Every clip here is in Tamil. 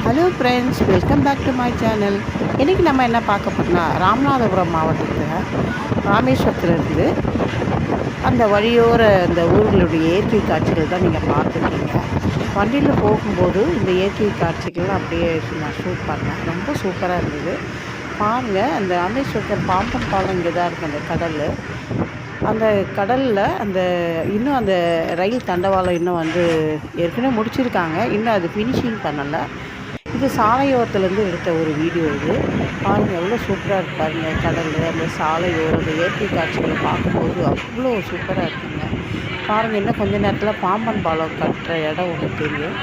Hello friends, welcome back to my channel. இன்றைக்கி நம்ம என்ன பார்க்க போகிறோம்னா, ராமநாதபுரம் மாவட்டத்தில் ராமேஸ்வரத்துலேருந்து அந்த வழியோர இந்த ஊர்களுடைய இயற்கை காட்சிகள் தான் நீங்கள் பார்த்துருக்கீங்க. வண்டியில் போகும்போது இந்த இயற்கை காட்சிகள் அப்படியே நான் ஷூட் பண்ணேன். ரொம்ப சூப்பராக இருந்தது. பாருங்கள், அந்த ராமேஸ்வரத்தில் பாம்பன் பாலம் இங்கே தான் இருக்குது. அந்த கடல், அந்த கடலில் இன்னும் அந்த ரயில் தண்டவாளம் இன்னும் ஏற்கனவே முடிச்சிருக்காங்க. இன்னும் அது ஃபினிஷிங் பண்ணலை. இது சாலையோரத்துலேருந்து எடுத்த ஒரு வீடியோ இது. பாருங்கள், எவ்வளோ சூப்பராக இருக்குது பாருங்கள். கடல், அந்த சாலையோரம், அந்த இயற்கை காட்சிகளை பார்க்கும்போது அவ்வளோ சூப்பராக இருக்குங்க. பாருங்கள், இன்னும் கொஞ்ச நேரத்தில் பாம்பன் பாலம் கட்டுற இடம் ஒன்று தெரியும்.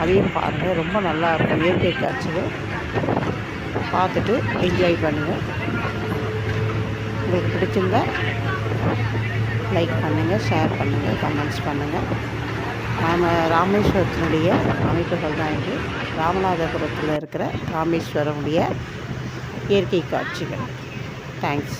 அதையும் பாருங்கள், ரொம்ப நல்லாயிருக்கும். இயற்கை காட்சிகள் பார்த்துட்டு என்ஜாய் பண்ணுங்கள். உங்களுக்கு பிடிச்சிருந்தா லைக் பண்ணுங்கள், ஷேர் பண்ணுங்கள், கமெண்ட்ஸ் பண்ணுங்கள். ராமேஸ்வரத்தினுடைய அமைப்புகள் தான் இது. ராமநாதபுரத்தில் இருக்கிற ராமேஸ்வரனுடைய இயற்கை காட்சிகள். தேங்க்ஸ்.